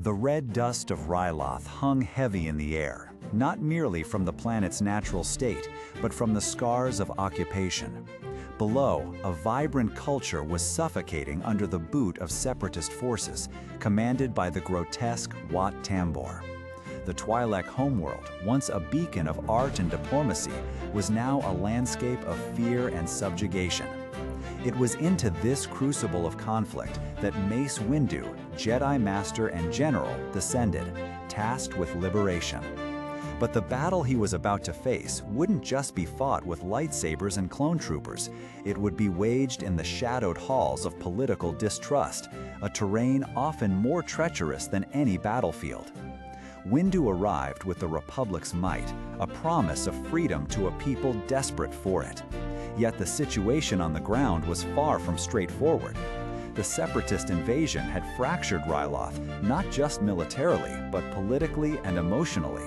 The red dust of Ryloth hung heavy in the air, not merely from the planet's natural state, but from the scars of occupation. Below, a vibrant culture was suffocating under the boot of Separatist forces, commanded by the grotesque Wat Tambor. The Twi'lek homeworld, once a beacon of art and diplomacy, was now a landscape of fear and subjugation. It was into this crucible of conflict that Mace Windu, Jedi Master and General, descended, tasked with liberation. But the battle he was about to face wouldn't just be fought with lightsabers and clone troopers. It would be waged in the shadowed halls of political distrust, a terrain often more treacherous than any battlefield. Windu arrived with the Republic's might, a promise of freedom to a people desperate for it. Yet the situation on the ground was far from straightforward. The Separatist invasion had fractured Ryloth, not just militarily, but politically and emotionally.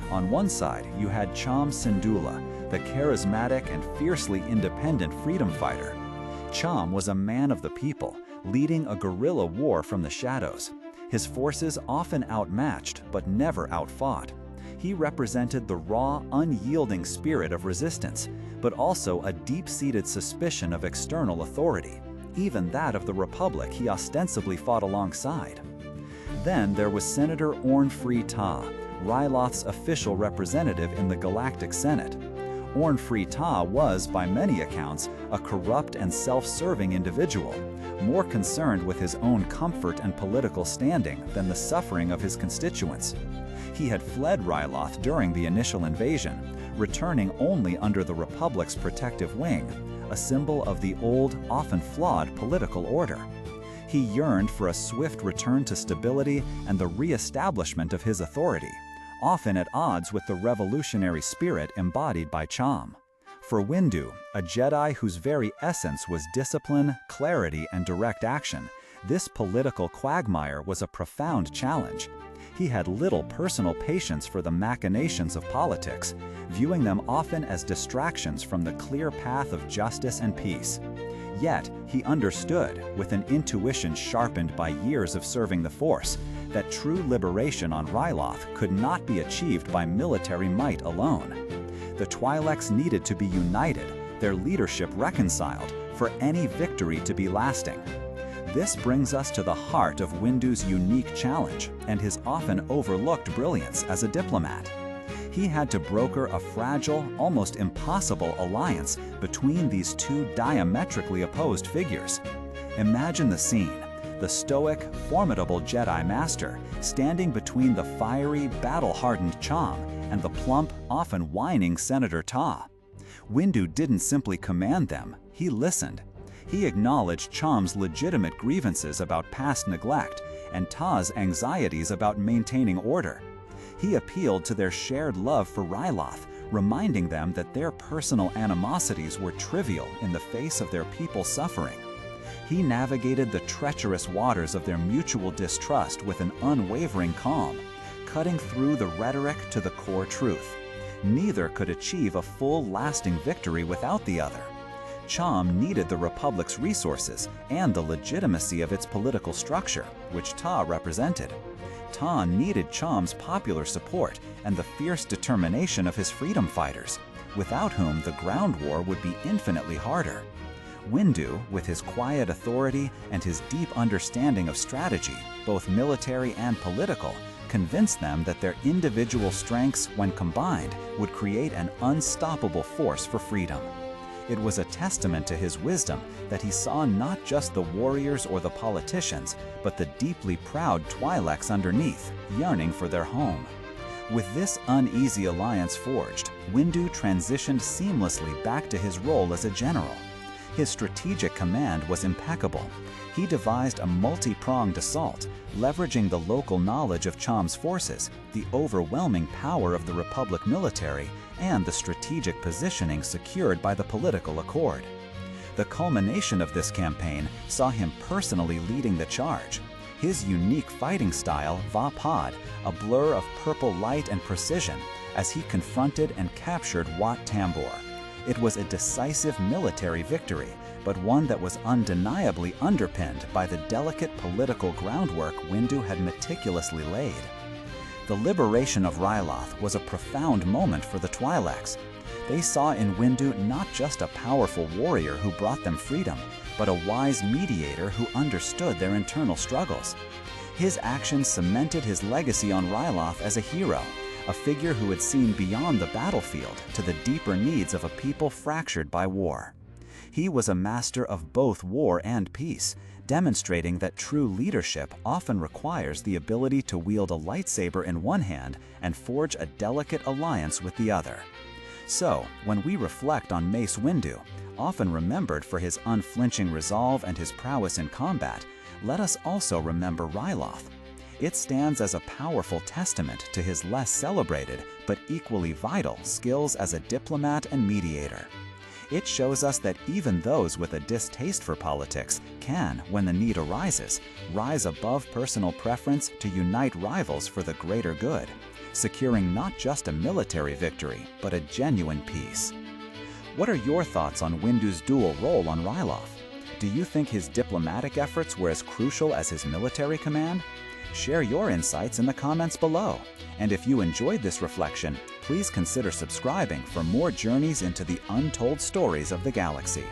On one side, you had Cham Syndulla, the charismatic and fiercely independent freedom fighter. Cham was a man of the people, leading a guerrilla war from the shadows. His forces often outmatched, but never outfought. He represented the raw, unyielding spirit of resistance, but also a deep-seated suspicion of external authority, even that of the Republic he ostensibly fought alongside. Then there was Senator Orn Free Taa, Ryloth's official representative in the Galactic Senate. Orn Free Taa was, by many accounts, a corrupt and self-serving individual, more concerned with his own comfort and political standing than the suffering of his constituents. He had fled Ryloth during the initial invasion, returning only under the Republic's protective wing, a symbol of the old, often flawed political order. He yearned for a swift return to stability and the re-establishment of his authority, often at odds with the revolutionary spirit embodied by Cham. For Windu, a Jedi whose very essence was discipline, clarity, and direct action, this political quagmire was a profound challenge. He had little personal patience for the machinations of politics, viewing them often as distractions from the clear path of justice and peace. Yet, he understood, with an intuition sharpened by years of serving the Force, that true liberation on Ryloth could not be achieved by military might alone. The Twi'leks needed to be united, their leadership reconciled, for any victory to be lasting. This brings us to the heart of Windu's unique challenge and his often overlooked brilliance as a diplomat. He had to broker a fragile, almost impossible alliance between these two diametrically opposed figures. Imagine the scene: the stoic, formidable Jedi Master standing between the fiery, battle-hardened Cham and the plump, often whining Senator Taa. Windu didn't simply command them, he listened. He acknowledged Cham's legitimate grievances about past neglect and Taa's anxieties about maintaining order. He appealed to their shared love for Ryloth, reminding them that their personal animosities were trivial in the face of their people's suffering. He navigated the treacherous waters of their mutual distrust with an unwavering calm, cutting through the rhetoric to the core truth. Neither could achieve a full, lasting victory without the other. Cham needed the Republic's resources and the legitimacy of its political structure, which Taa represented. Taa needed Cham's popular support and the fierce determination of his freedom fighters, without whom the ground war would be infinitely harder. Windu, with his quiet authority and his deep understanding of strategy, both military and political, convinced them that their individual strengths, when combined, would create an unstoppable force for freedom. It was a testament to his wisdom that he saw not just the warriors or the politicians, but the deeply proud Twi'leks underneath, yearning for their home. With this uneasy alliance forged, Windu transitioned seamlessly back to his role as a general. His strategic command was impeccable. He devised a multi-pronged assault, leveraging the local knowledge of Cham's forces, the overwhelming power of the Republic military, and the strategic positioning secured by the political accord. The culmination of this campaign saw him personally leading the charge. His unique fighting style, Va-Pod, a blur of purple light and precision, as he confronted and captured Wat Tambor. It was a decisive military victory, but one that was undeniably underpinned by the delicate political groundwork Windu had meticulously laid. The liberation of Ryloth was a profound moment for the Twi'leks. They saw in Windu not just a powerful warrior who brought them freedom, but a wise mediator who understood their internal struggles. His actions cemented his legacy on Ryloth as a hero, a figure who had seen beyond the battlefield to the deeper needs of a people fractured by war. He was a master of both war and peace, demonstrating that true leadership often requires the ability to wield a lightsaber in one hand and forge a delicate alliance with the other. So, when we reflect on Mace Windu, often remembered for his unflinching resolve and his prowess in combat, let us also remember Ryloth. It stands as a powerful testament to his less celebrated but equally vital skills as a diplomat and mediator. It shows us that even those with a distaste for politics can, when the need arises, rise above personal preference to unite rivals for the greater good, securing not just a military victory, but a genuine peace. What are your thoughts on Windu's dual role on Ryloth? Do you think his diplomatic efforts were as crucial as his military command? Share your insights in the comments below. And if you enjoyed this reflection, please consider subscribing for more journeys into the untold stories of the galaxy.